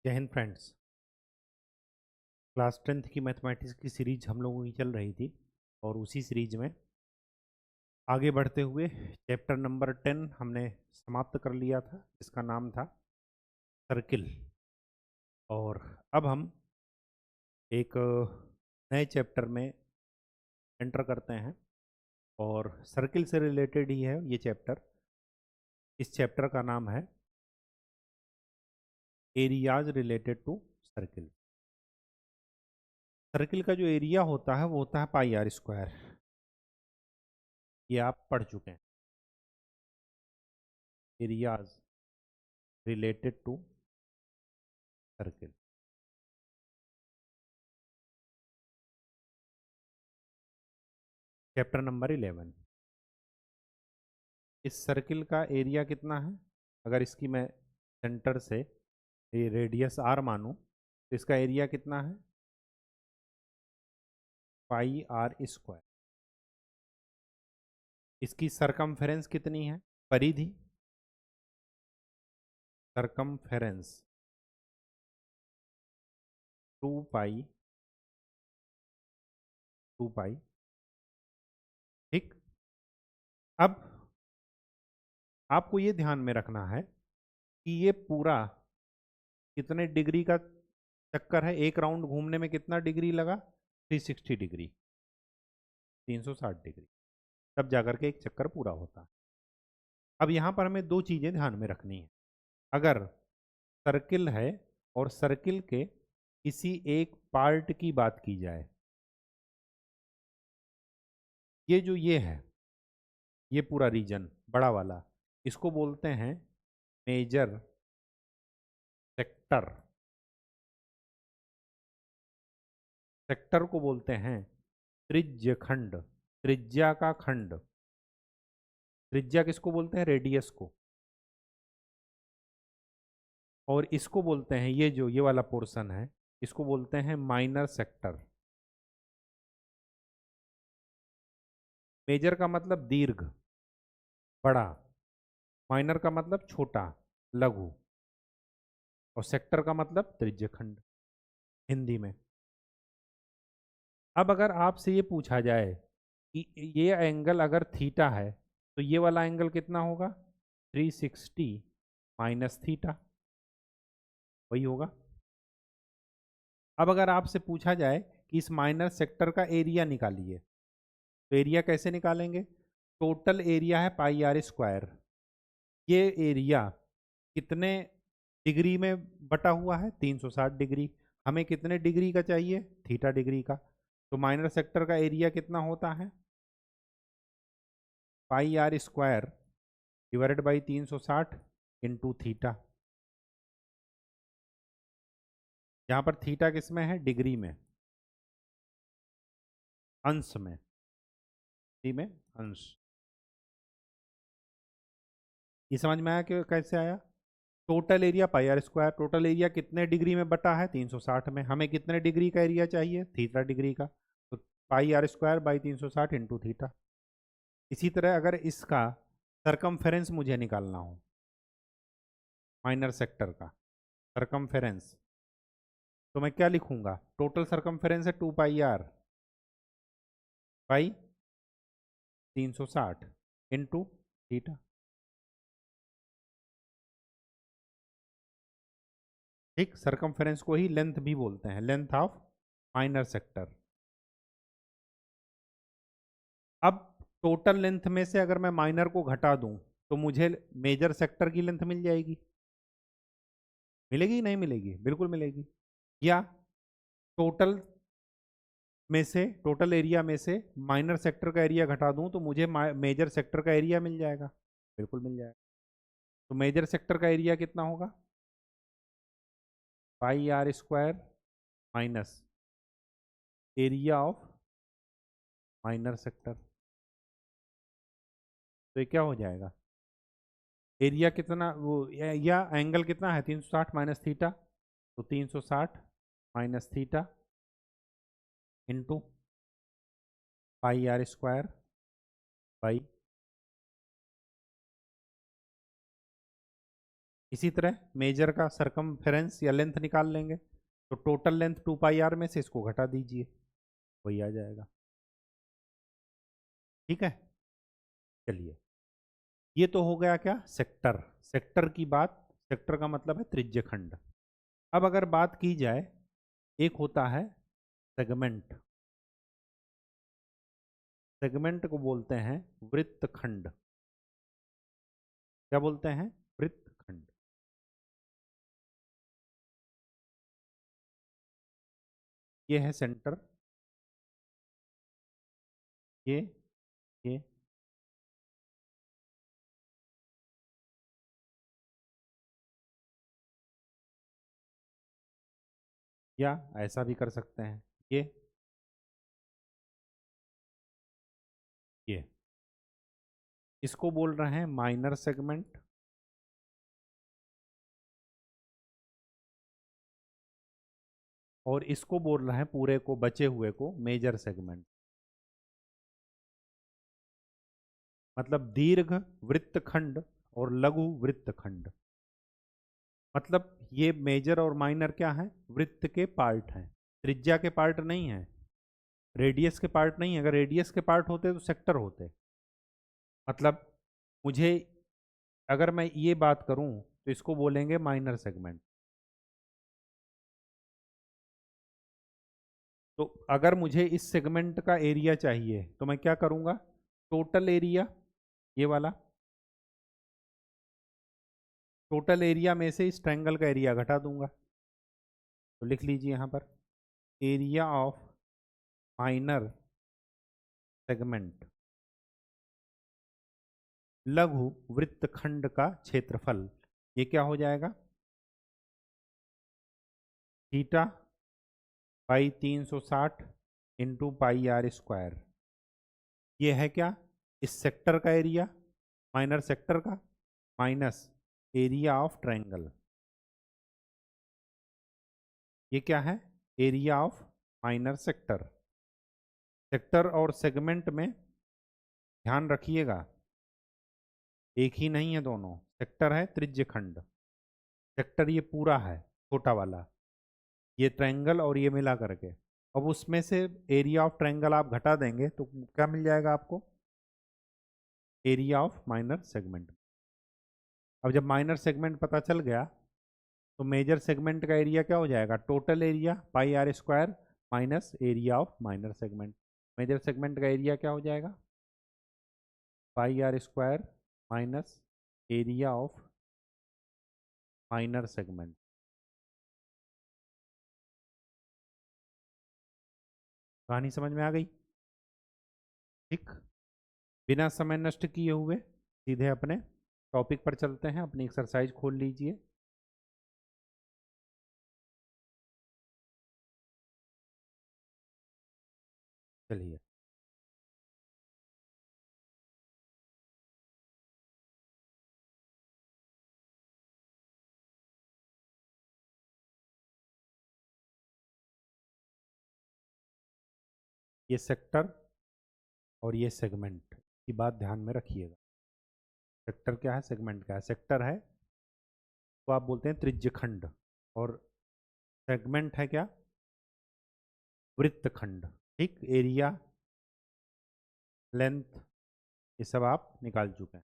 जय Hind friends. Class 10th की mathematics की सीरीज हम लोगों की चल रही थी और उसी सीरीज में आगे बढ़ते हुए चैप्टर नंबर 10 हमने समाप्त कर लिया था, जिसका नाम था सर्किल। और अब हम एक नए चैप्टर में एंटर करते हैं और सर्किल से रिलेटेड ही है ये चैप्टर। इस चैप्टर का नाम है areas related to circle. Circle का जो एरिया होता है वो होता है पाई आर स्क्वायर। ये आप पढ़ चुके हैं। Areas related to circle. Chapter number 11। इस सर्किल का एरिया कितना है? अगर इसकी मैं सेंटर से ये रेडियस आर मानूं तो इसका एरिया कितना है? Pi are square. इसकी सरकमफेरेंस कितनी है? परिधि, सरकमफेरेंस 2 पाई। ठीक। अब आपको ये ध्यान में रखना है कि ये पूरा कितने डिग्री का चक्कर है। एक राउंड घूमने में कितना डिग्री लगा? 360 डिग्री, 360 डिग्री, तब जाकर के एक चक्कर पूरा होता है। अब यहाँ पर हमें दो चीज़ें ध्यान में रखनी है। अगर सर्किल है और सर्किल के किसी एक पार्ट की बात की जाए, ये है, ये पूरा रीजन बड़ा वाला, इसको बोलते हैं मेजर सेक्टर। सेक्टर को बोलते हैं त्रिज्य खंड, त्रिज्या का खंड। त्रिज्या किसको बोलते हैं? रेडियस को। और इसको बोलते हैं, ये वाला पोर्शन है, इसको बोलते हैं माइनर सेक्टर। मेजर का मतलब दीर्घ, बड़ा। माइनर का मतलब छोटा, लघु। और सेक्टर का मतलब त्रिज्य खंड हिंदी में। अब अगर आपसे ये पूछा जाए कि ये एंगल अगर थीटा है तो ये वाला एंगल कितना होगा? 360 माइनस थीटा, वही होगा। अब अगर आपसे पूछा जाए कि इस माइनर सेक्टर का एरिया निकालिए, तो एरिया कैसे निकालेंगे? टोटल एरिया है पाई आर स्क्वायर। ये एरिया कितने डिग्री में बटा हुआ है? 360 डिग्री। हमें कितने डिग्री का चाहिए? थीटा डिग्री का। तो माइनर सेक्टर का एरिया कितना होता है? Pi are square divided by 360 into theta. यहाँ पर थीटा किस में है? डिग्री में, अंश में, डी में अंश। ये समझ में आया कि कैसे आया? Total area pi are square, total area कितने डिग्री में बटा है? 360 में। हमें कितने डिग्री का एरिया चाहिए? थीटा डिग्री का। तो pi are square by 360 into theta. इसी तरह अगर इसका सरकमफेरेंस मुझे निकालना हो, माइनर सेक्टर का सरकमफेरेंस, तो मैं क्या लिखूंगा? टोटल सरकमफेरेंस है 2 पाई आर बाई 360 इंटू थीटा। ठीक। सरकमफेरेंस को ही लेंथ भी बोलते हैं, लेंथ ऑफ माइनर सेक्टर। अब टोटल लेंथ में से अगर मैं माइनर को घटा दूं तो मुझे मेजर सेक्टर की लेंथ मिल जाएगी। मिलेगी? नहीं मिलेगी? बिल्कुल मिलेगी। या टोटल में से, टोटल एरिया में से माइनर सेक्टर का एरिया घटा दूं तो मुझे मेजर सेक्टर का एरिया मिल जाएगा। बिल्कुल मिल जाएगा। तो मेजर सेक्टर का एरिया कितना होगा? Pi are square minus area of minor sector. तो ये क्या हो जाएगा? एरिया कितना वो, या एंगल कितना है? 360 माइनस थीटा। तो 360 minus theta into pi are square by, इसी तरह मेजर का सरकमफेरेंस या लेंथ निकाल लेंगे, तो टोटल लेंथ 2 पाई आर में से इसको घटा दीजिए, वही आ जाएगा। ठीक है, चलिए ये तो हो गया क्या, सेक्टर। सेक्टर की बात, सेक्टर का मतलब है त्रिज्यखंड। अब अगर बात की जाए, एक होता है सेगमेंट। सेगमेंट को बोलते हैं वृत्तखंड। क्या बोलते हैं, वृत्तखंड। ये है सेंटर, ये ये या ऐसा भी कर सकते हैं, ये इसको बोल रहे हैं माइनर सेगमेंट। और इसको बोल रहे हैं पूरे को, बचे हुए को, मेजर सेगमेंट। मतलब दीर्घ वृत्तखंड और लघु वृत्तखंड। मतलब ये मेजर और माइनर क्या है, वृत्त के पार्ट हैं, त्रिज्या के पार्ट नहीं है, रेडियस के पार्ट नहीं है। अगर रेडियस के पार्ट होते तो सेक्टर होते। मतलब मुझे, अगर मैं ये बात करूं तो इसको बोलेंगे माइनर सेगमेंट। तो अगर मुझे इस सेगमेंट का एरिया चाहिए तो मैं क्या करूंगा, टोटल एरिया, ये वाला टोटल एरिया में से इस ट्रायंगल का एरिया घटा दूंगा। तो लिख लीजिए यहाँ पर, एरिया ऑफ माइनर सेगमेंट, लघु वृत्तखंड का क्षेत्रफल, ये क्या हो जाएगा, theta by 360 into pi are square. ये है क्या, इस सेक्टर का एरिया, माइनर सेक्टर का, माइनस एरिया ऑफ ट्रायंगल। ये क्या है, area of minor sector. Sector और सेगमेंट में ध्यान रखिएगा, एक ही नहीं है दोनों। सेक्टर है त्रिज्यखंड, सेक्टर ये पूरा है छोटा वाला, ये ट्रायंगल और ये मिला करके। अब उसमें से एरिया ऑफ ट्रायंगल आप घटा देंगे तो क्या मिल जाएगा आपको, एरिया ऑफ माइनर सेगमेंट। अब जब माइनर सेगमेंट पता चल गया तो मेजर सेगमेंट का एरिया क्या हो जाएगा, total area pi are square minus area of minor segment. Major segment का एरिया क्या हो जाएगा, pi are square minus area of minor segment. कहानी समझ में आ गई। ठीक, बिना समय नष्ट किए हुए सीधे अपने टॉपिक पर चलते हैं। अपनी एक्सरसाइज खोल लीजिए। चलिए, ये सेक्टर और ये सेगमेंट की बात ध्यान में रखिएगा। सेक्टर क्या है, सेगमेंट क्या है। सेक्टर है तो आप बोलते हैं त्रिज्यखंड, और सेगमेंट है क्या, वृत्तखंड। ठीक, एरिया, लेंथ, ये सब आप निकाल चुके हैं।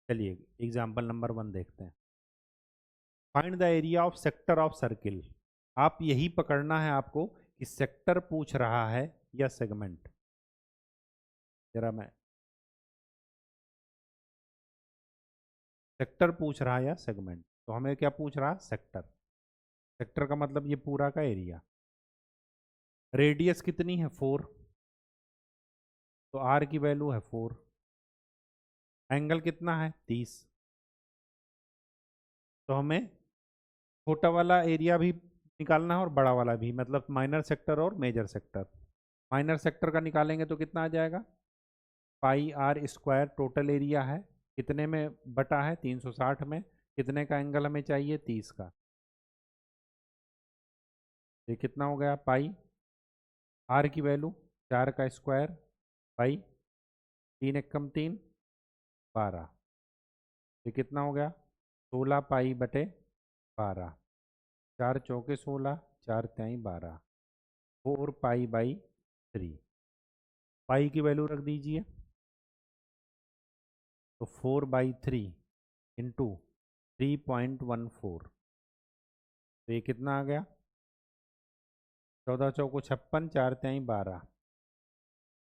चलिए एग्जाम्पल नंबर 1 देखते हैं। Find the area of sector of circle. आप यही पकड़ना है आपको कि सेक्टर पूछ रहा है या सेगमेंट। जरा मैं, सेक्टर पूछ रहा है या सेगमेंट, तो हमें क्या पूछ रहा है, सेक्टर। सेक्टर का मतलब ये पूरा का एरिया। रेडियस कितनी है, 4, तो आर की वैल्यू है 4। एंगल कितना है, 30। तो हमें छोटा वाला एरिया भी निकालना है और बड़ा वाला भी, मतलब माइनर सेक्टर और मेजर सेक्टर। माइनर सेक्टर का निकालेंगे तो कितना आ जाएगा, pi are square total area है, कितने में बटा है, 360 में, कितने का एंगल हमें चाहिए, 30 का। ये कितना हो गया, पाई आर की वैल्यू 4 का स्क्वायर पाई 3 एकम 3, 12। ये कितना हो गया, 16 पाई बटे 12, 4 चौके 16, 4 त्याई 12, 4 पाई बाई 3। पाई की वैल्यू रख दीजिए, तो 4/3 इंटू 3.14, तो ये कितना आ गया? 14 चौको 56, 4 त्याई 12,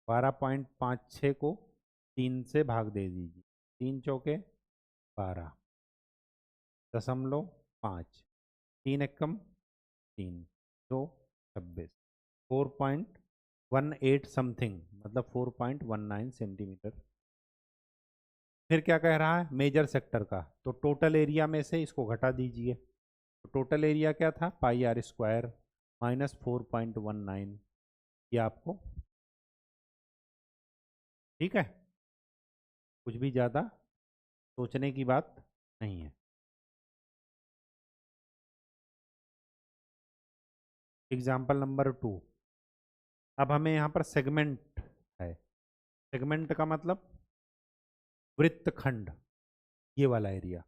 12.56 को 3 से भाग दे दीजिए, 3 चौके 12, 0.5, 3 एकम 3, 2 26, 4.18 समथिंग, मतलब 4.19 सेंटीमीटर। फिर क्या कह रहा है? मेजर सेक्टर का, तो टोटल एरिया में से इसको घटा दीजिए। तो टोटल एरिया क्या था? पाई आर स्क्वायर माइनस 4.19, ये आपको ठीक है। कुछ भी ज़्यादा सोचने की बात नहीं है। एग्जाम्पल नंबर 2, अब हमें यहाँ पर सेगमेंट है। सेगमेंट का मतलब वृत्तखंड, ये वाला एरिया।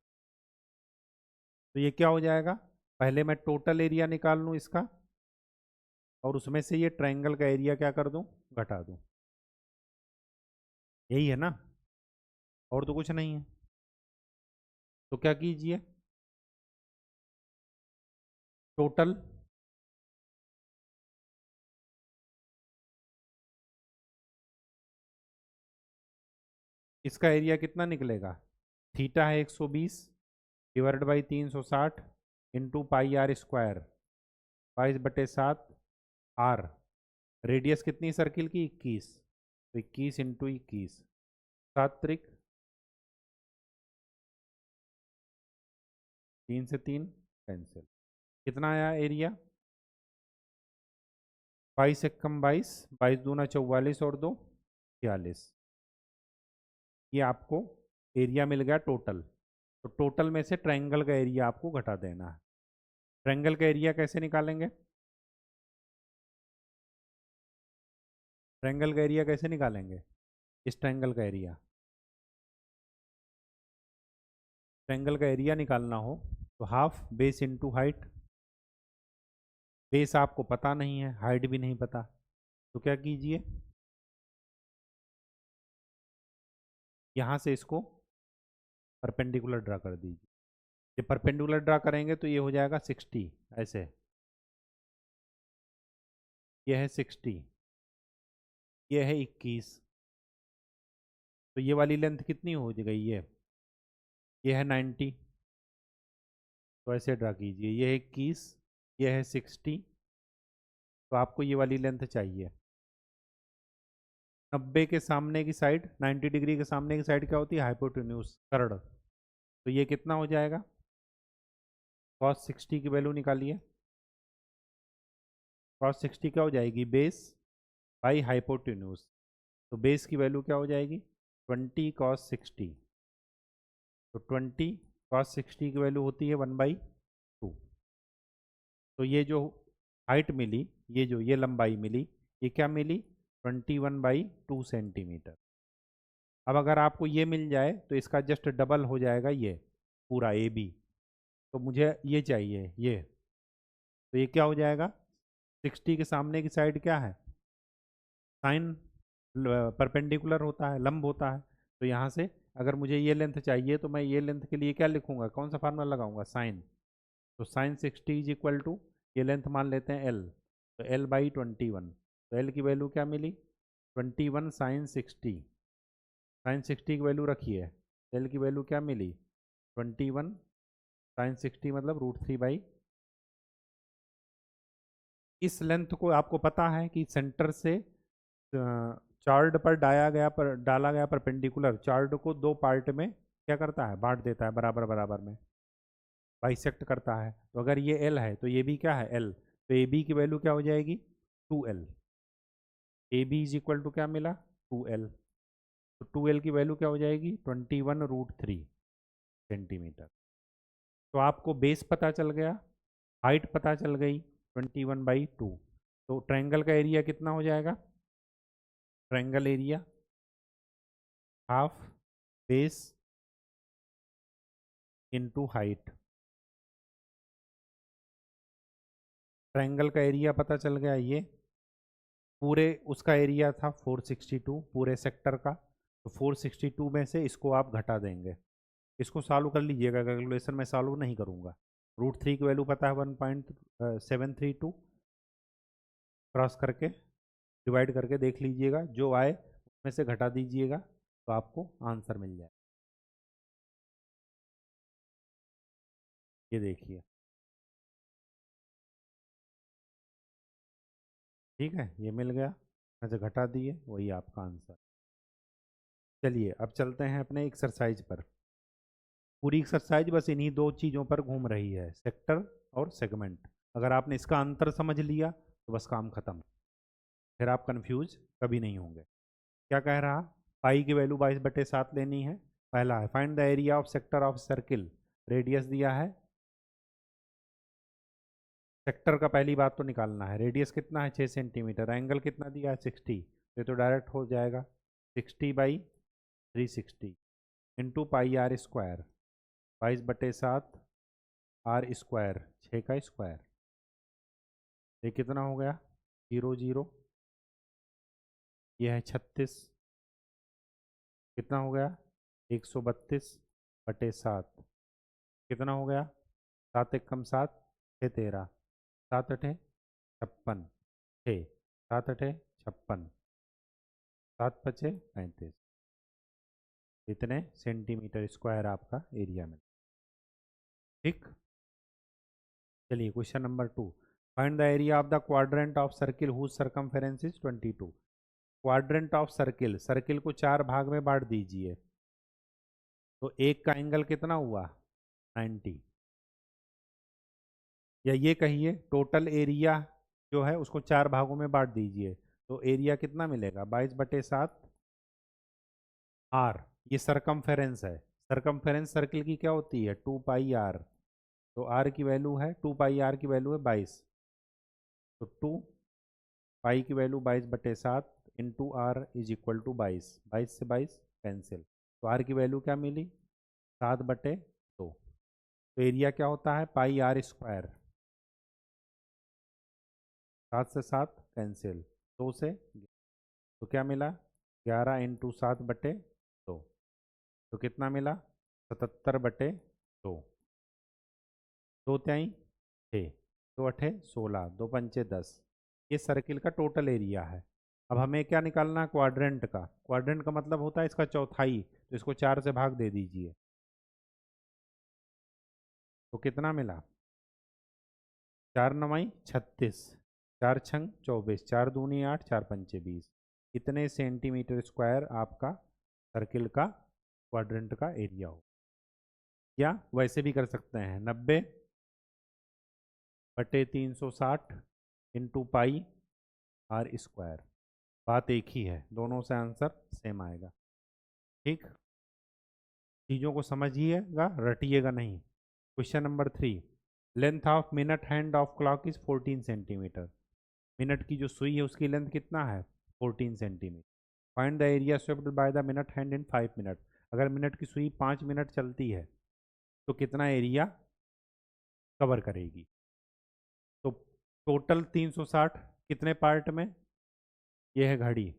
तो ये क्या हो जाएगा? पहले मैं टोटल एरिया निकाल लूँ इसका, और उसमें से ये ट्रायंगल का एरिया क्या कर दूँ? घटा दूँ। यही है ना, और तो कुछ नहीं है। तो क्या कीजिए, टोटल इसका एरिया कितना निकलेगा? थीटा है 120 divide by 360 into pi are square 22/7 r. Radius कितनी सर्किल की? 21, तो 21 इंटू 21, 7 त्रिक 3 से 3 कैंसिल। कितना आया एरिया? 22 एकम 22, 22 दूना 44 और 2 46। ये आपको एरिया मिल गया टोटल। तो टोटल में से ट्रायंगल का एरिया आपको घटा देना है। ट्रायंगल का एरिया कैसे निकालेंगे? ट्रायंगल का एरिया कैसे निकालेंगे? इस ट्रायंगल का एरिया, ट्रायंगल का एरिया निकालना हो तो half base into height. Base आपको पता नहीं है, हाइट भी नहीं पता, तो क्या कीजिए, यहाँ से इसको परपेंडिकुलर ड्रा कर दीजिए। जब परपेंडिकुलर ड्रा करेंगे तो ये हो जाएगा 60, ऐसे ये है 60, ये है 21, तो ये वाली लेंथ कितनी हो गई? ये है 90, तो ऐसे ड्रा कीजिए, ये है 21, ये है 60, तो आपको ये वाली लेंथ चाहिए। 90 के सामने की साइड, 90 डिग्री के सामने की साइड क्या होती है? हाइपोटेन्यूज, कर्ण। तो ये कितना हो जाएगा? cos 60 की वैल्यू निकालिए। cos 60 क्या हो जाएगी? बेस बाई हाइपोटेन्यूज, तो बेस की वैल्यू क्या हो जाएगी? 20 cos 60, तो 20 cos 60 की वैल्यू होती है 1/2। तो ये जो हाइट मिली, ये लंबाई मिली, ये क्या मिली? 21/2 सेंटीमीटर। अब अगर आपको ये मिल जाए तो इसका जस्ट डबल हो जाएगा ये पूरा ए बी, तो मुझे ये चाहिए ये, तो ये क्या हो जाएगा? 60 के सामने की साइड क्या है? साइन परपेंडिकुलर होता है, लंब होता है। तो यहाँ से अगर मुझे ये लेंथ चाहिए तो मैं ये लेंथ के लिए क्या लिखूंगा? कौन सा फार्मूला लगाऊंगा? साइन। तो साइन 60 इज इक्वल टू, ये लेंथ मान लेते हैं एल, तो L/21, तो एल की वैल्यू क्या मिली? 21 साइन 60, साइन 60 की वैल्यू रखिए, एल की वैल्यू क्या मिली? 21 साइन 60 मतलब √3/। इस लेंथ को आपको पता है कि सेंटर से चार्ट पर डाला गया परपेंडिकुलर चार्ट को दो पार्ट में क्या करता है? बांट देता है, बराबर बराबर में बाइसेक्ट करता है। तो अगर ये एल है तो ये भी क्या है? एल। तो ए बी की वैल्यू क्या हो जाएगी? 2L। A B is equal to क्या मिला? 2L। तो 2L की वैल्यू क्या हो जाएगी? 21√3 सेंटीमीटर। तो आपको बेस पता चल गया, हाइट पता चल गई 21/2। तो ट्रायंगल का एरिया कितना हो जाएगा? Triangle area half base into height. Triangle का एरिया पता चल गया। ये पूरे उसका एरिया था 462 पूरे सेक्टर का, तो 462 में से इसको आप घटा देंगे। इसको सॉल्व कर लीजिएगा, कैलकुलेशन में सॉल्व नहीं करूँगा। √3 की वैल्यू पता है 1.732, क्रॉस करके डिवाइड करके देख लीजिएगा, जो आए उसमें से घटा दीजिएगा तो आपको आंसर मिल जाए। ये देखिए, ठीक है, ये मिल गया, मैं से घटा दिए, वही आपका आंसर। चलिए अब चलते हैं अपने एक्सरसाइज पर। पूरी एक्सरसाइज बस इन्हीं दो चीज़ों पर घूम रही है, सेक्टर और सेगमेंट। अगर आपने इसका अंतर समझ लिया तो बस काम खत्म, फिर आप कंफ्यूज कभी नहीं होंगे। क्या कह रहा, पाई की वैल्यू 22/7 लेनी है। पहला है find the area of sector of circle, radius दिया है। सेक्टर का पहली बात तो निकालना है, रेडियस कितना है 6 सेंटीमीटर, एंगल कितना दिया है 60, ये तो डायरेक्ट हो जाएगा 60/360 into pi are square, 22/7 r square, 6 का स्क्वायर। ये कितना हो गया 0 0, ये है 36, कितना हो गया 132/7, कितना हो गया 7 एकम 7, 6 13, 7 8 56, 6 7 8 56, 7 5 35, इतने सेंटीमीटर स्क्वायर आपका एरिया में। ठीक, चलिए question number 2, find the area of the quadrant of circle whose circumference is 22। Quadrant of circle, circle को 4 भाग में बांट दीजिए, तो एक का एंगल कितना हुआ 90, या ये कहिए टोटल एरिया जो है उसको 4 भागों में बांट दीजिए, तो एरिया कितना मिलेगा 22/7 आर। ये सरकमफेरेंस है, सरकमफेरेंस सर्किल की क्या होती है 2πr, तो आर की वैल्यू है 2πr की वैल्यू है 22, तो 2 पाई की value 22/7 into r is equal to 22, 22 से 22 कैंसिल, तो आर की वैल्यू क्या मिली 7/2। तो एरिया क्या होता है पाई आर स्क्वायर, 7 से 7 कैंसिल, 2 से, तो क्या मिला 11 इंटू 7/2, तो कितना मिला 77/2, 2 त्याई 6, 2 अठे 16, 2 पंचे 10, ये सर्किल का टोटल एरिया है। अब हमें क्या निकालना है क्वाड्रेंट का, क्वाड्रेंट का मतलब होता है इसका चौथाई, तो इसको 4 से भाग दे दीजिए, तो कितना मिला 4 9 36, 4 छंग 24, 4 दूनी 8, 4 पंचे 20, इतने सेंटीमीटर स्क्वायर आपका सर्किल का क्वाड्रेंट का एरिया हो। या वैसे भी कर सकते हैं 90/360 इंटू पाई आर स्क्वायर, बात एक ही है, दोनों से आंसर सेम आएगा। ठीक, चीज़ों को समझिएगा, रटिएगा नहीं। Question number 3, length of minute hand of clock is 14 centimetre. Minute की जो सुई है उसकी लेंथ कितना है 14 centimetre. Find the area swept by the minute hand in 5 minute. अगर मिनट की सुई 5 मिनट चलती है तो कितना एरिया कवर करेगी। तो टोटल 360 कितने पार्ट में, ये है घड़ी,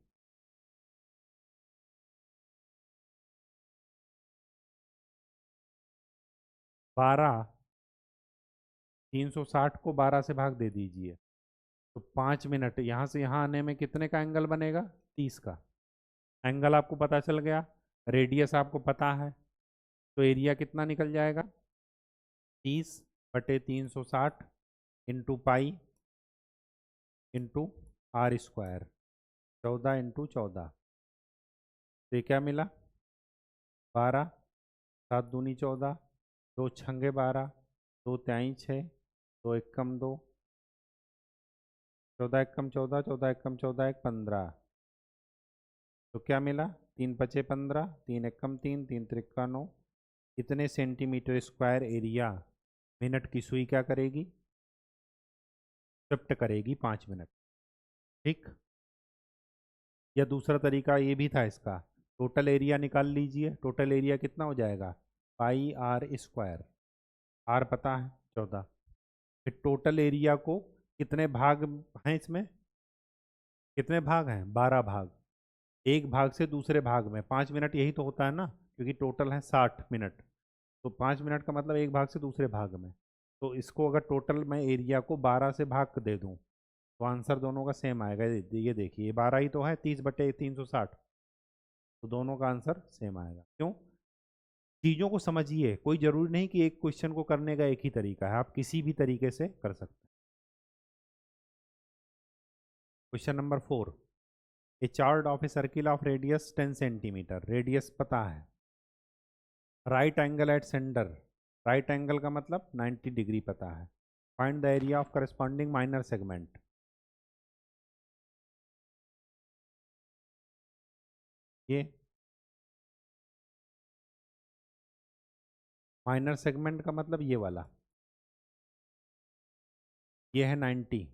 बारह, 360 को 12 से भाग दे दीजिए, तो 5 मिनट, यहाँ से यहाँ आने में कितने का एंगल बनेगा 30 का। एंगल आपको पता चल गया, रेडियस आपको पता है, तो एरिया कितना निकल जाएगा 30/360 into pi into r square, 14 into 14, तो ये क्या मिला 12, 7 दूनी 14, 2 छंगे 12, 2 त्याई 6, 2 एकम 2, 14 एकम 14, 14 एकम 14 एक 15, तो क्या मिला 3 पचे 15, 3 एकम 3, 3 त्रिक्का 9, इतने सेंटीमीटर स्क्वायर एरिया मिनट की सुई क्या करेगी शिफ्ट करेगी 5 मिनट। ठीक, या दूसरा तरीका ये भी था इसका, टोटल एरिया निकाल लीजिए, टोटल एरिया कितना हो जाएगा पाई आर स्क्वायर, आर पता है 14। फिर टोटल एरिया को कितने भाग हैं इसमें, कितने भाग हैं, 12 भाग। एक भाग से दूसरे भाग में 5 मिनट, यही तो होता है ना, क्योंकि टोटल है 60 मिनट। तो 5 मिनट का मतलब एक भाग से दूसरे भाग में। तो इसको अगर टोटल मैं एरिया को 12 से भाग दे दूं तो आंसर दोनों का सेम आएगा। ये देखिए, ये 12 ही तो है, 30/360। तो दोनों का आंसर सेम आएगा। क्यों? चीज़ों को समझिए, कोई ज़रूरी नहीं कि एक क्वेश्चन को करने का एक ही तरीका है, आप किसी भी तरीके से कर सकते हैं। Question number 4, A chart of A circle of radius 10 centimetre, radius पता है, right angle at centre, right angle का मतलब 90 डिग्री पता है, find the area of corresponding minor segment. ये माइनर सेगमेंट का मतलब ये वाला, ये है 90।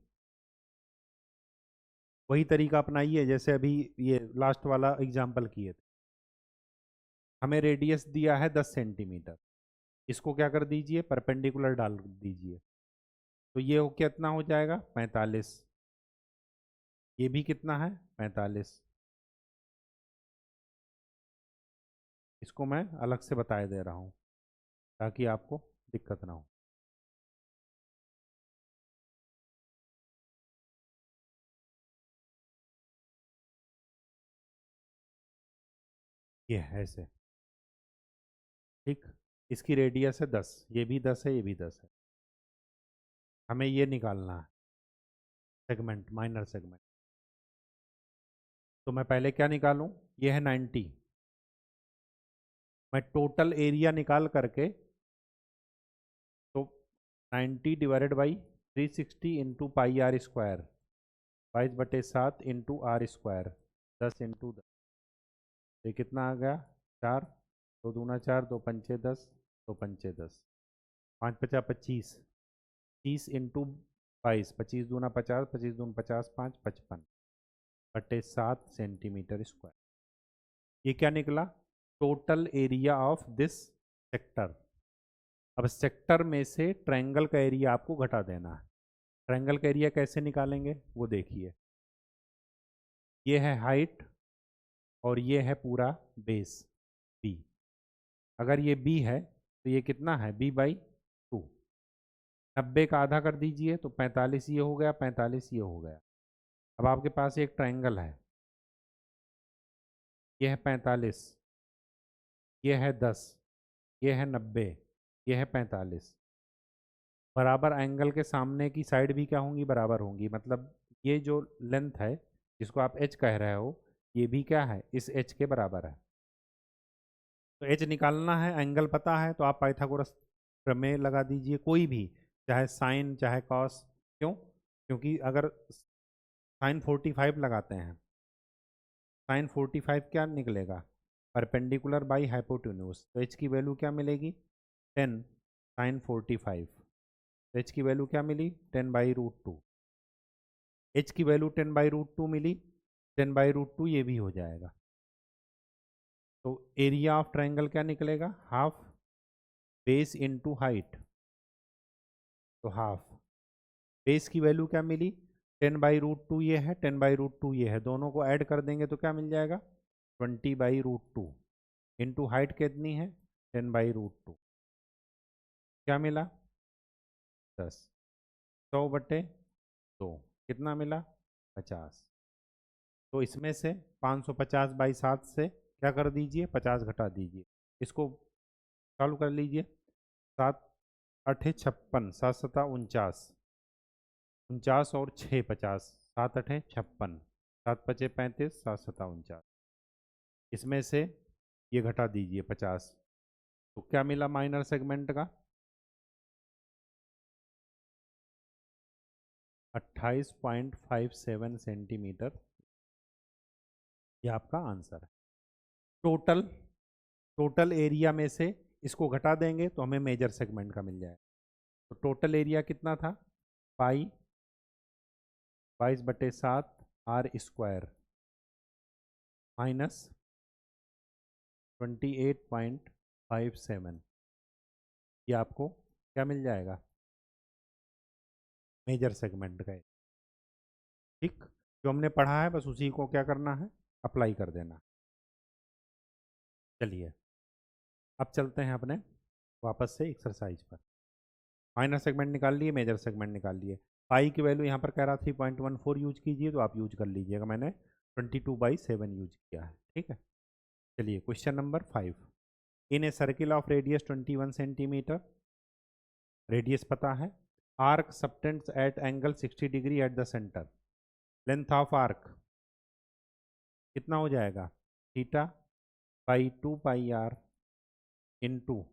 वही तरीका अपनाइए जैसे अभी ये लास्ट वाला एग्जाम्पल किए थे। हमें रेडियस दिया है 10 सेंटीमीटर, इसको क्या कर दीजिए, परपेंडिकुलर डाल दीजिए। तो ये हो कितना हो जाएगा, 45। ये भी कितना है, 45। इसको मैं अलग से बता दे रहा हूँ ताकि आपको दिक्कत ना हो। ये है ऐसे, ठीक। इसकी रेडियस है 10, ये भी 10 है, ये भी 10 है। हमें ये निकालना है सेगमेंट, माइनर सेगमेंट। तो मैं पहले क्या निकालूं, ये है 90। मैं टोटल एरिया निकाल करके, तो 90/360 × πr², 22/7 × r², 10 × 10। ये कितना आ गया, 4। 2 दूना 4, 2 पंचे 10, 2 पंचे 10, 5×5 = 25, 30 × 22, 25 दूना 50, 25 दूना 50, 5 55/7 सेंटीमीटर स्क्वायर। ये क्या निकला, total area of this sector. अब सेक्टर में से ट्रायंगल का एरिया आपको घटा देना है। ट्रायंगल का एरिया कैसे निकालेंगे वो देखिए, ये है हाइट और ये है पूरा बेस बी। अगर ये बी है तो ये कितना है, b/2। 90 का आधा कर दीजिए तो 45 ये हो गया, 45 ये हो गया। अब आपके पास एक ट्रायंगल है, ये है 45, ये है 10, ये है 90, ये है 45। बराबर एंगल के सामने की साइड भी क्या होंगी, बराबर होंगी। मतलब ये जो लेंथ है जिसको आप h कह रहे हो, ये भी क्या है, इस h के बराबर है। तो h निकालना है, एंगल पता है, तो आप पाइथागोरस प्रमेय लगा दीजिए, कोई भी, चाहे साइन चाहे कॉस। क्यों? क्योंकि अगर साइन 45 लगाते हैं, साइन 45 क्या निकलेगा, परपेंडिकुलर बाई हाइपोटेन्यूज। तो h की वैल्यू क्या मिलेगी, 10 साइन 45। तो h की वैल्यू क्या मिली, 10/√2। h की वैल्यू 10/√2 मिली, 10/√2 ये भी हो जाएगा। तो एरिया ऑफ ट्रायंगल क्या निकलेगा, हाफ बेस इनटू हाइट। तो हाफ बेस की वैल्यू क्या मिली, 10/√2 ये है, 10/√2 ये है, दोनों को ऐड कर देंगे तो क्या मिल जाएगा, 20/√2 इंटू हाइट कितनी है, 10/√2। क्या मिला, 10। 100/2 कितना मिला, 50। तो इसमें से 550/7 से क्या कर दीजिए, 50 घटा दीजिए। इसको सॉल्व कर लीजिए। 7×8 = 56, 7×7 = 49, 49 और 6 50, 7×8 = 56, 7×5 = 35, 7×7 = 49। इसमें से ये घटा दीजिए 50, तो क्या मिला माइनर सेगमेंट का, 28.57 सेंटीमीटर। ये आपका आंसर है। टोटल टोटल एरिया में से इसको घटा देंगे तो हमें मेजर सेगमेंट का मिल जाएगा। तो टोटल एरिया कितना था, पाई 22/7 r² माइनस 28.57। ये आपको क्या मिल जाएगा, मेजर सेगमेंट का। ठीक, जो हमने पढ़ा है बस उसी को क्या करना है, अप्लाई कर देना। चलिए अब चलते हैं अपने वापस से एक्सरसाइज पर। माइनर सेगमेंट निकाल लिए, मेजर सेगमेंट निकाल लिए। पाई की वैल्यू यहाँ पर कह रहा 3.14 यूज कीजिए, तो आप यूज कर लीजिएगा, मैंने 22/7 यूज किया है। ठीक है, चलिए question number 5। In a circle of radius 21 centimetre, radius पता है, arc subtends at angle 60 degree at the centre, length of arc कितना हो जाएगा, थीटा बाई 2πr इंटू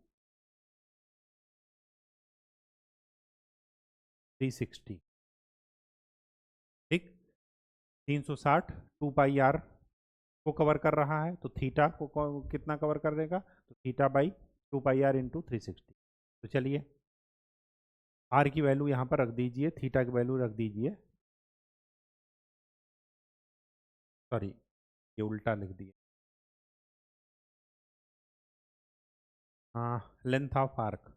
360। ठीक, 360 2πr को कवर कर रहा है, तो थीटा को कितना कवर कर देगा, तो थीटा बाई 2πr इंटू 360। तो चलिए आर की वैल्यू यहाँ पर रख दीजिए, थीटा की वैल्यू रख दीजिए, सॉरी ये उल्टा लिख दिया। हाँ, length of arc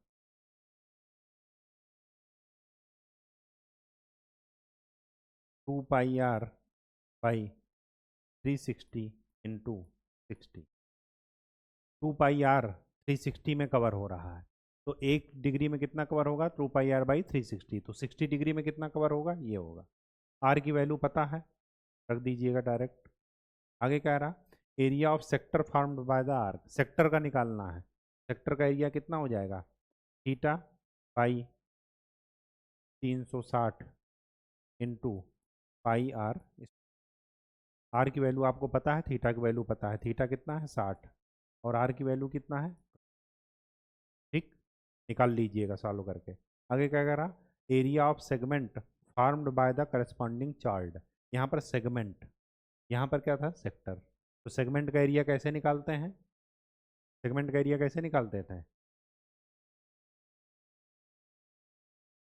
2πr by 360 into 60। 2πr 360 में कवर हो रहा है, तो 1 डिग्री में कितना कवर होगा, 2πr बाई 360, तो 60 डिग्री में कितना कवर होगा, ये होगा। आर की वैल्यू पता है, रख दीजिएगा डायरेक्ट। आगे कह रहा area of sector formed by the arc, sector का निकालना है। सेक्टर का एरिया कितना हो जाएगा, theta by 360 into pi r. R की वैल्यू आपको पता है, थीटा की वैल्यू पता है, थीटा कितना है 60 और आर की वैल्यू कितना है। ठीक, निकाल लीजिएगा सॉल्व करके। आगे क्या कह रहा, area of segment formed by the corresponding chart. यहाँ पर सेगमेंट, यहाँ पर क्या था, सेक्टर। तो सेगमेंट का एरिया कैसे निकालते हैं, सेगमेंट का एरिया कैसे निकालते थे,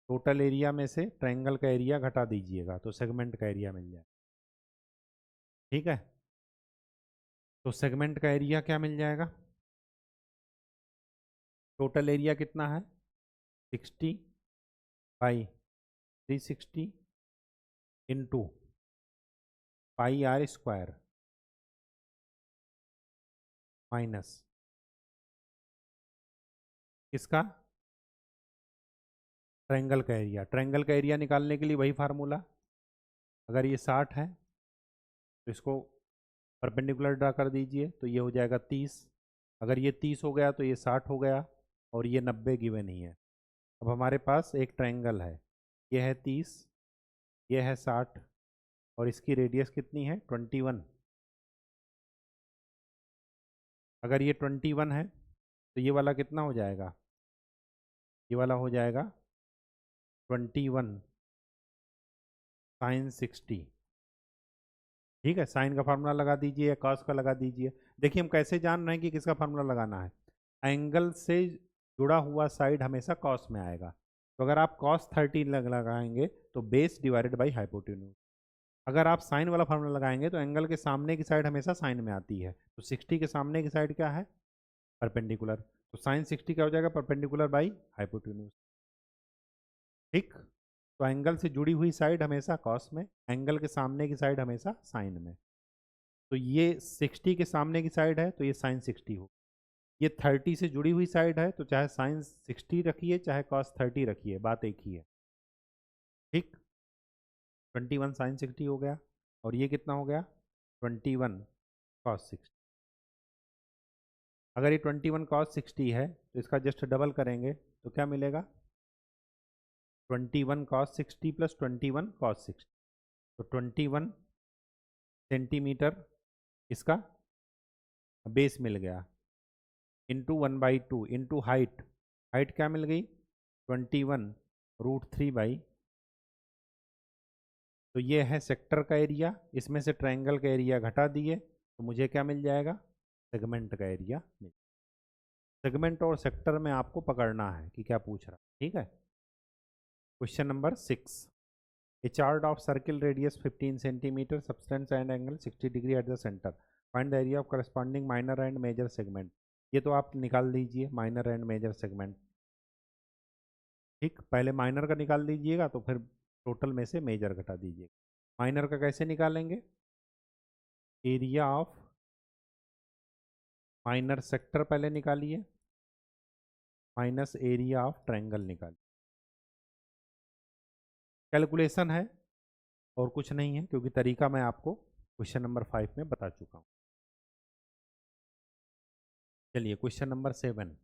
टोटल एरिया में से ट्रायंगल का एरिया घटा दीजिएगा, तो सेगमेंट का एरिया मिल जाए। ठीक है, तो सेगमेंट का एरिया क्या मिल जाएगा, टोटल एरिया कितना है 60 by 360 into pi are square minus इसका ट्रायंगल का एरिया। ट्रायंगल का एरिया निकालने के लिए वही फार्मूला, अगर ये 60 है तो इसको परपेंडिकुलर ड्रा कर दीजिए, तो ये हो जाएगा 30। अगर ये 30 हो गया तो ये 60 हो गया, और ये 90 गिवन ही है। अब हमारे पास एक ट्रायंगल है, ये है 30, ये है 60, और इसकी रेडियस कितनी है 21। अगर ये 21 है तो ये वाला कितना हो जाएगा, ये वाला हो जाएगा 21 साइन 60। ठीक है, साइन का फार्मूला लगा दीजिए या कॉस का लगा दीजिए। देखिए हम कैसे जान रहे हैं कि किसका फार्मूला लगाना है, एंगल से जुड़ा हुआ साइड हमेशा कॉस में आएगा, तो अगर आप कॉस 30 लगाएंगे तो बेस डिवाइडेड बाई हाइपोटेन्यूज। अगर आप साइन वाला फार्मूला लगाएंगे तो एंगल के सामने की साइड हमेशा साइन में आती है, तो 60 के सामने की साइड क्या है, परपेंडिकुलर, तो साइन 60 क्या हो जाएगा, परपेंडिकुलर बाई हाइपोटेन्यूज। ठीक, तो एंगल से जुड़ी हुई साइड हमेशा कॉस में, एंगल के सामने की साइड हमेशा साइन में। तो ये 60 के सामने की साइड है तो ये साइन 60 हो, ये 30 से जुड़ी हुई साइड है तो चाहे साइन 60 रखिए चाहे कॉस 30 रखिए, बात एक ही है। ठीक, 21 साइन 60 हो गया, और ये कितना हो गया 21 कॉस 60। अगर ये 21 कॉस 60 है तो इसका जस्ट डबल करेंगे तो क्या मिलेगा, 21 कॉस 60 प्लस 21 कॉस 60, तो 21 सेंटीमीटर इसका बेस मिल गया, इंटू 1/2 इंटू हाइट, हाइट क्या मिल गई 21√3 तो ये है सेक्टर का एरिया, इसमें से ट्रायंगल का एरिया घटा दिए तो मुझे क्या मिल जाएगा, सेगमेंट का एरिया मिल। सेगमेंट और सेक्टर में आपको पकड़ना है कि क्या पूछ रहा है। ठीक है, question number 6। A chart of circle radius 15 centimetre, subtends and angle 60 degree at the centre, find the area of corresponding minor and major segment. ये तो आप निकाल दीजिए माइनर एंड मेजर सेगमेंट। ठीक, पहले माइनर का निकाल दीजिएगा तो फिर टोटल में से मेजर घटा दीजिएगा। माइनर का कैसे निकालेंगे? एरिया ऑफ माइनर सेक्टर पहले निकालिए माइनस एरिया ऑफ ट्रायंगल निकालिए। कैलकुलेशन है और कुछ नहीं है, क्योंकि तरीका मैं आपको क्वेश्चन नंबर 5 में बता चुका हूँ। चलिए question number 7।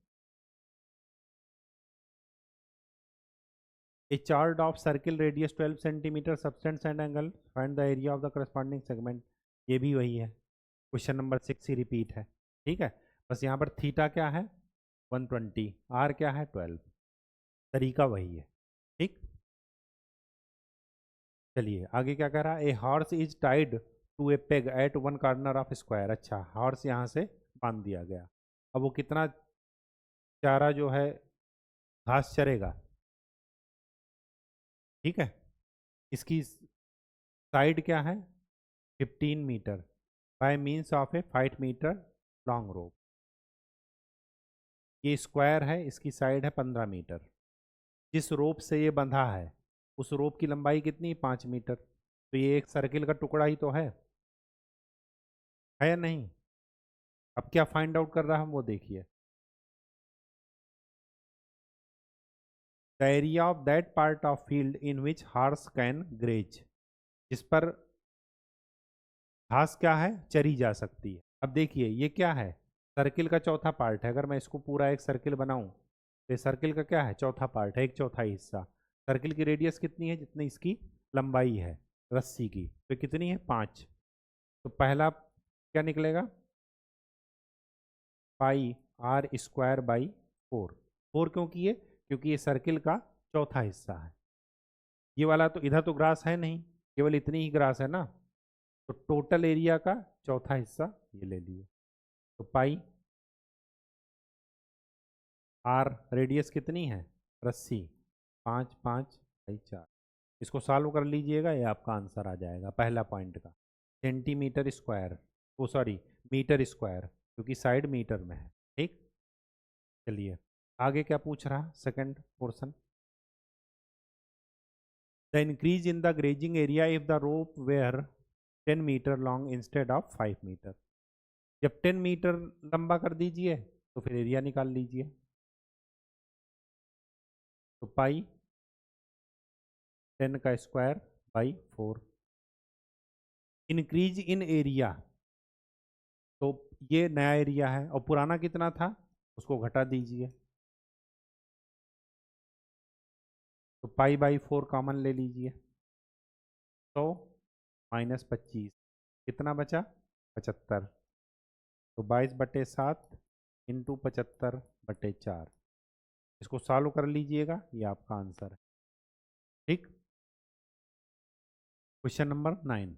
A chart of circle radius 12 centimeter subtends and angle, find the area of the corresponding segment। ये भी वही है, क्वेश्चन नंबर 6 ही रिपीट है। ठीक है, बस यहाँ पर थीटा क्या है 120, आर क्या है 12, तरीका वही है। ठीक, चलिए आगे क्या कह रहा है? A horse is tied to a peg at one corner of square. अच्छा, हॉर्स यहाँ से बांध दिया गया, अब वो कितना चारा जो है घास चरेगा? ठीक है, इसकी साइड क्या है 15 metre by means of a 5 metre long rope. ये स्क्वायर है, इसकी साइड है 15 मीटर। जिस रोप से ये बंधा है उस रोप की लंबाई कितनी? 5 मीटर। तो ये एक सर्किल का टुकड़ा ही तो है या नहीं? अब क्या फाइंड आउट कर रहा है हम वो देखिए। The area of that part of field in which horse can graze, जिस पर घास क्या है चरी जा सकती है। अब देखिए ये क्या है? सर्किल का चौथा पार्ट है। अगर मैं इसको पूरा एक सर्किल बनाऊं तो सर्किल का क्या है? चौथा पार्ट है, एक चौथाई हिस्सा। सर्किल की रेडियस कितनी है? जितनी इसकी लंबाई है रस्सी की, तो कितनी है 5। तो पहला क्या निकलेगा? पाई आर स्क्वायर बाई 4। 4 क्यों किए? क्योंकि ये सर्किल का चौथा हिस्सा है। ये वाला तो इधर तो ग्रास है नहीं, केवल इतनी ही ग्रास है ना, तो टोटल एरिया का चौथा हिस्सा ये ले लिए। तो पाई आर रेडियस कितनी है रस्सी 5, 5 बाई 4। इसको सॉल्व कर लीजिएगा, ये आपका आंसर आ जाएगा पहला पॉइंट का। Centimetre square, O sorry metre square, क्योंकि साइड मीटर में है। ठीक, चलिए आगे क्या पूछ रहा second portion. The increase in the grazing area if the rope were 10 metre long instead of 5 metre. जब 10 मीटर लंबा कर दीजिए तो फिर एरिया निकाल लीजिए। तो पाई 10 का square by 4। Increase in area, तो ये नया एरिया है और पुराना कितना था उसको घटा दीजिए। तो पाई बाई 4 कॉमन ले लीजिए, तो माइनस 25 कितना बचा 75। तो 22/7 इंटू 75/4। इसको सॉल्व कर लीजिएगा, ये आपका आंसर है। ठीक, question number 9।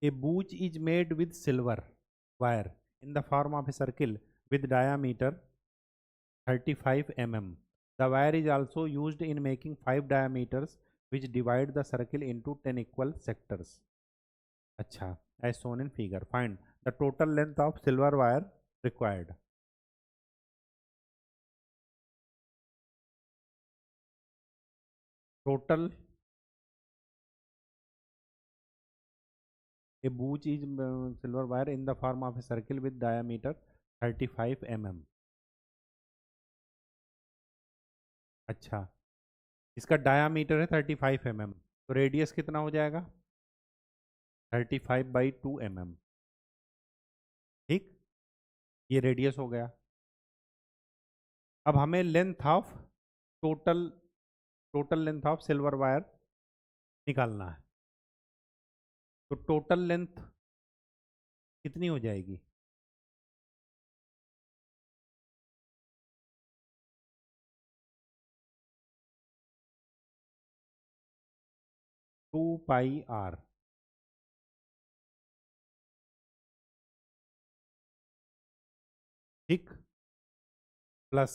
A booch is made with silver wire in the form of a circle with diameter 35 mm. The wire is also used in making 5 diameters which divide the circle into 10 equal sectors. अच्छा, as shown in figure. Find the total length of silver wire required. Total a booch is silver wire in the form of a circle with diameter 35 mm. अच्छा, इसका diameter है 35 mm, तो radius कितना हो जाएगा 35/2 mm। ठीक, ये radius हो गया। अब हमें length of total length of silver wire निकालना है। तो टोटल लेंथ कितनी हो जाएगी? Two pi r. ठीक, प्लस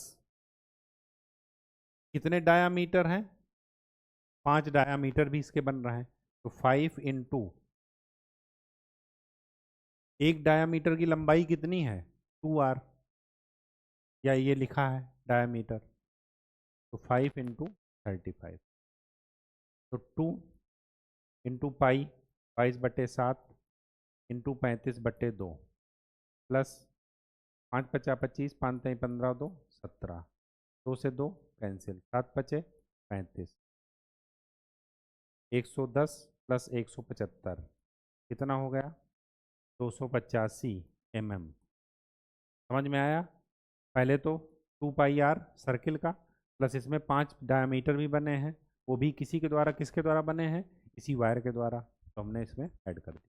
कितने डायामीटर हैं? 5 डायामीटर भी इसके बन रहे हैं, तो 5 इंटू एक डायामीटर की लंबाई कितनी है 2r, या ये लिखा है डायमीटर, तो 5 इंटू 35, तो 2 इंटू पाई 22/7 इंटू 35/2 प्लस 5 पचा 25, 5 3 15, 2 17, 2 से 2 कैंसिल, 7 बचे 35, 110 प्लस 175 कितना हो गया 285 mm। समझ में आया? पहले तो 2 पाई r सर्किल का, प्लस इसमें 5 डायमीटर भी बने हैं, वो भी किसी के द्वारा, किसके द्वारा बने हैं, इसी वायर के द्वारा, तो हमने इसमें ऐड कर दिया।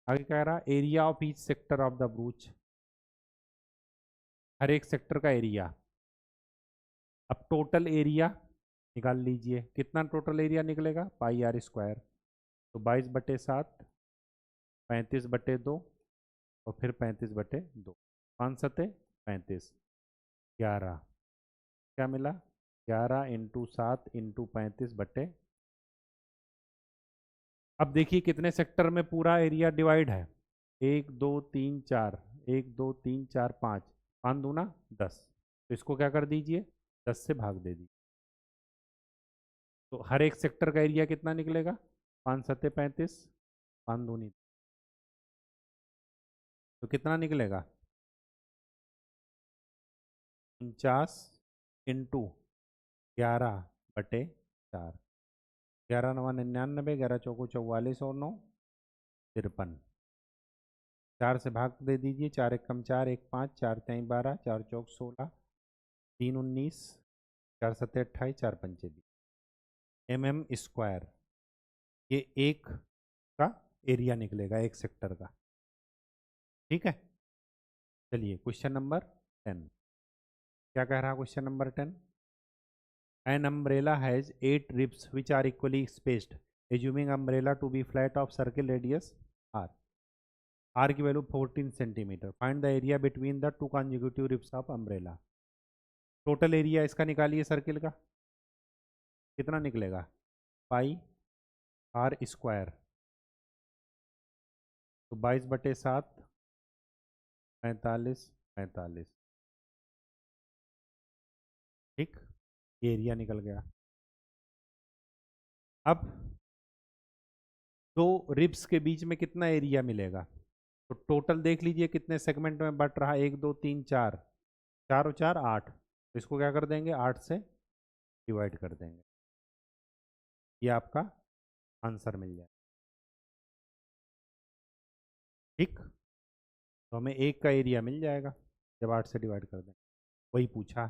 आगे कह रहा area of each sector of the brooch, हर एक सेक्टर का एरिया। अब टोटल एरिया निकाल लीजिए, कितना टोटल एरिया निकलेगा πr², तो 22/7, 35/2 और फिर 35/2, 5 सते 35, 11, क्या मिला 11 इंटू 7 इंटू 35/। अब देखिए कितने सेक्टर में पूरा एरिया डिवाइड है, 1 2 3 4, 1 2 3 4 5, 5 दूना 10, तो इसको क्या कर दीजिए 10 से भाग दे दीजिए, तो हर एक सेक्टर का एरिया कितना निकलेगा 5 सते 35, 5 दूनी, तो कितना निकलेगा 49 इंटू 11/4, 11 9 99, 11 चौको 44 और 9 53, 4 से भाग दे दीजिए, 4 एक कम 4, 1 5, 4 3 12, 4 चौक 16, 3 19, 4 सत्ते 28, 4 पंचे 20 mm², ये एक का एरिया निकलेगा एक सेक्टर का। ठीक है, चलिए क्वेश्चन नंबर 10, क्या कह रहा है question number 10? An umbrella has 8 ribs which are equally spaced. Assuming umbrella to be flat of circle radius r. R की value 14 centimetre. Find the area between the two consecutive ribs of umbrella. Total area इसका निकालिए circle का, कितना निकलेगा πr², तो 22/7, 45 45, ठीक, ये area निकल गया। अब दो रिब्स के बीच में कितना एरिया मिलेगा, तो टोटल देख लीजिए कितने सेगमेंट में बट रहा, 1 2 3 4, 4 और 4 8, तो इसको क्या कर देंगे 8 से डिवाइड कर देंगे, ये आपका आंसर मिल जाए। ठीक, तो हमें एक का एरिया मिल जाएगा जब 8 से डिवाइड कर दें, वही पूछा,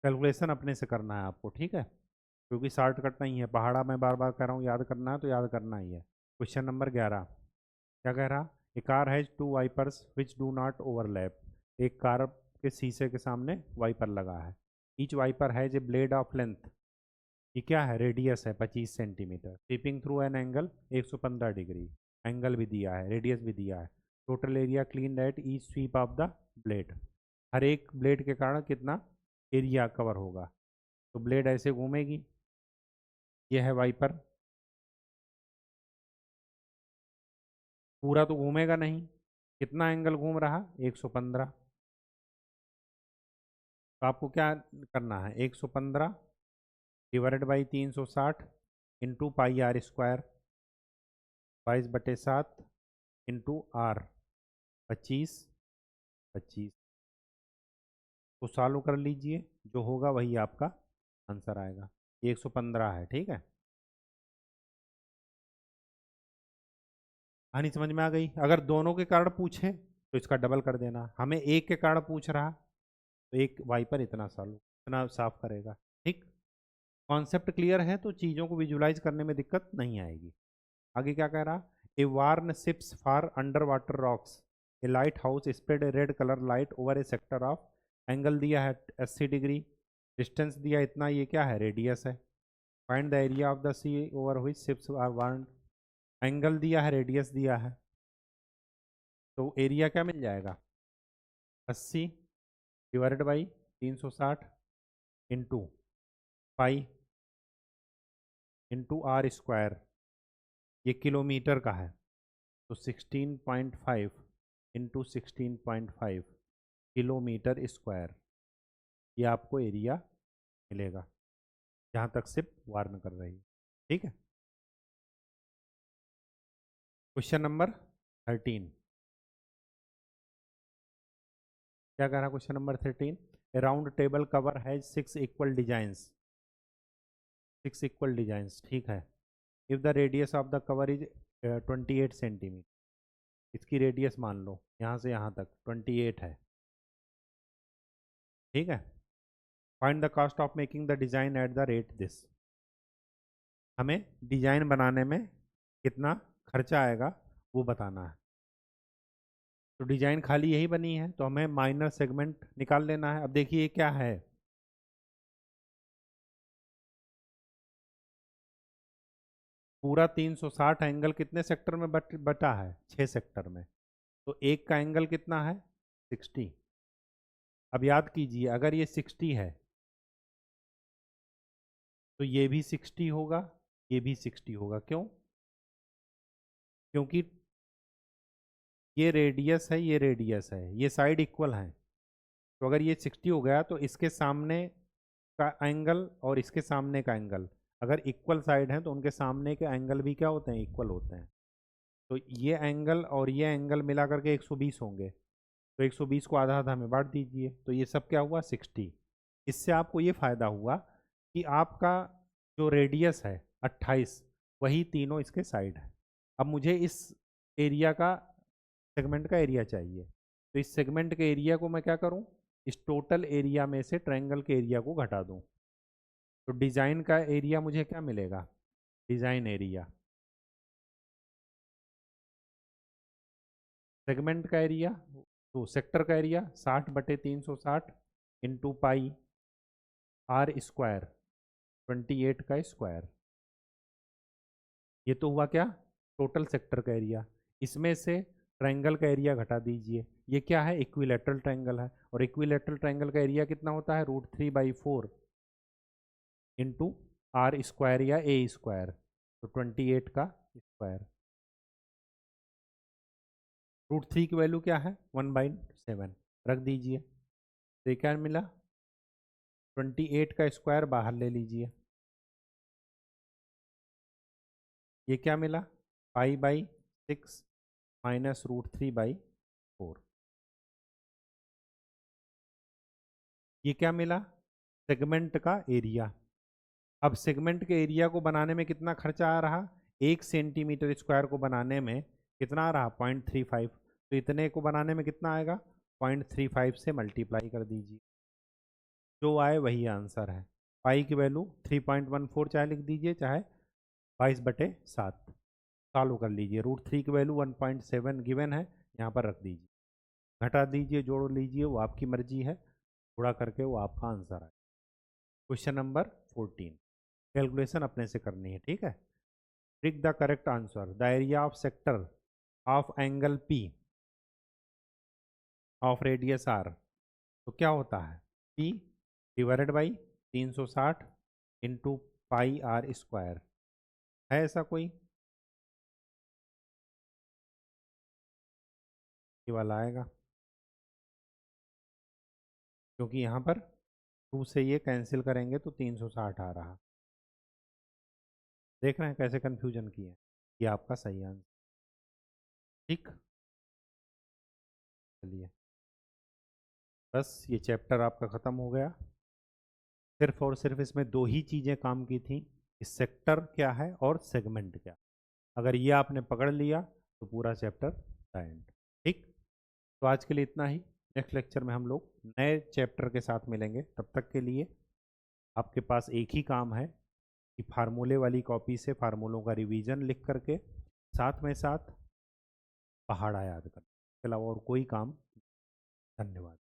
कैलकुलेशन अपने से करना है आपको, ठीक है, क्योंकि शॉर्टकट नहीं है, पहाड़ा मैं बार बार कह रहा हूँ याद करना है तो याद करना ही है। क्वेश्चन नंबर 11, क्या कह रहा, a car has 2 wipers which do not overlap. एक कार के शीशे के सामने वाइपर लगा है, each wiper has a blade of length, ये क्या है रेडियस है 25 centimetre, sweeping through an angle 115 degree, angle भी दिया है रेडियस भी दिया है, total area clean at each sweep of the blade, हर एक ब्लेड के कारण कितना एरिया कवर होगा, तो ब्लेड ऐसे घूमेगी, यह है वाइपर, पूरा तो घूमेगा नहीं, कितना एंगल घूम रहा 115, तो आपको क्या करना है 115 divided by 360 into πr², 22/7 into r, 25 25, तो सॉल्व कर लीजिए, जो होगा वही आपका आंसर आएगा, 115 है, ठीक है। कहानी समझ में आ गई? अगर दोनों के कारण पूछें तो इसका डबल कर देना, हमें एक के कारण पूछ रहा तो एक वाइपर इतना सॉल्व इतना साफ करेगा, ठीक। कॉन्सेप्ट क्लियर है तो चीज़ों को विजुलाइज करने में दिक्कत नहीं आएगी। आगे क्या कह रहा, a warn ships for underwater rocks, a lighthouse spread a red colour light over a sector of, angle दिया है 80 डिग्री, डिस्टेंस दिया इतना, ये क्या है रेडियस है, find the area of the sea over which ships are warned, angle दिया है रेडियस दिया है, तो एरिया क्या मिल जाएगा 80 divided by 360 into pi into r², ये किलोमीटर का है, तो 16.5 इंटू 16.5 किलोमीटर स्क्वायर, ये आपको एरिया मिलेगा जहाँ तक सिर्फ वार्न कर रही है। ठीक है, क्वेश्चन नंबर 13 क्या कह रहा है? Question number 13, A round table cover has 6 equal designs, 6 equal designs. ठीक है, if the radius of the cover is 28 centimetre, इसकी रेडियस मान लो यहाँ से यहाँ तक 28 है। ठीक है, find the cost of making the design at the rate this, हमें डिजाइन बनाने में कितना खर्चा आएगा वो बताना है। तो डिजाइन खाली यही बनी है तो हमें माइनर सेगमेंट निकाल लेना है। अब देखिए क्या है, पूरा 360 एंगल कितने सेक्टर में बटा है? 6 सेक्टर में। तो एक का एंगल कितना है? 60। अब याद कीजिए अगर ये 60 है तो ये भी 60 होगा, ये भी 60 होगा। क्यों? क्योंकि ये रेडियस है, ये रेडियस है, ये साइड इक्वल है। तो अगर ये 60 हो गया तो इसके सामने का एंगल और इसके सामने का एंगल अगर इक्वल साइड है तो उनके सामने के एंगल भी क्या होते हैं? इक्वल होते हैं। तो ये एंगल और ये एंगल मिला करके 120 होंगे। तो 120 को आधा आधा में बांट दीजिए तो ये सब क्या हुआ? 60। इससे आपको ये फ़ायदा हुआ कि आपका जो रेडियस है 28, वही तीनों इसके साइड है। अब मुझे इस एरिया का, सेगमेंट का एरिया चाहिए। तो इस सेगमेंट के एरिया को मैं क्या करूं? इस टोटल एरिया में से ट्रायंगल के एरिया को घटा दूं। तो डिज़ाइन का एरिया मुझे क्या मिलेगा? डिज़ाइन एरिया, सेगमेंट का एरिया, तो सेक्टर का area 60/360 into pi are square, 28 का स्क्वायर। ये तो हुआ क्या? टोटल सेक्टर का एरिया। इसमें से ट्रायंगल का एरिया घटा दीजिए। ये क्या है? इक्विलैटरल ट्रायंगल है, और इक्विलैटरल ट्रायंगल का एरिया कितना होता है? √3/4 इंटू आर स्क्वायर या ए स्क्वायर, तो 28 का स्क्वायर। √3 की वैल्यू क्या है? 1/7 रख दीजिए। तो ये क्या मिला? 28 का स्क्वायर बाहर ले लीजिए। ये क्या मिला? π/6 माइनस √3/4। ये क्या मिला? सेगमेंट का एरिया। अब सेगमेंट के एरिया को बनाने में कितना खर्चा आ रहा? 1 सेंटीमीटर स्क्वायर को बनाने में कितना आ रहा? 0.35। तो इतने को बनाने में कितना आएगा? 0.35 से मल्टीप्लाई कर दीजिए, जो आए वही आंसर है। पाई की वैल्यू 3.14 चाहे लिख दीजिए, चाहे 22/7 सॉल्व कर लीजिए। √3 की वैल्यू 1.7 गिवन है, यहाँ पर रख दीजिए, घटा दीजिए, जोड़ लीजिए, वो आपकी मर्जी है, थोड़ा करके वो आपका आंसर है। क्वेश्चन नंबर 14, कैलकुलेशन अपने से करनी है। ठीक है, pick the correct answer. The area of sector of angle P of radius R, तो क्या होता है? P divided by 360 into pi are square. है ऐसा कोई? ये वाला आएगा, क्योंकि यहाँ पर 2 से ये कैंसिल करेंगे तो 360 आ रहा। देख रहे हैं कैसे कंफ्यूजन किए? ये आपका सही आंसर। ठीक, चलिए बस ये चैप्टर आपका ख़त्म हो गया। सिर्फ और सिर्फ इसमें दो ही चीज़ें काम की थी, सेक्टर क्या है और सेगमेंट क्या। अगर ये आपने पकड़ लिया तो पूरा चैप्टर का एंड। ठीक, तो आज के लिए इतना ही। नेक्स्ट लेक्चर में हम लोग नए चैप्टर के साथ मिलेंगे। तब तक के लिए आपके पास एक ही काम है कि फार्मूले वाली कॉपी से फार्मूलों का रिवीजन लिख करके साथ में साथ पहाड़ा याद करना, इसके अलावा और कोई काम। धन्यवाद।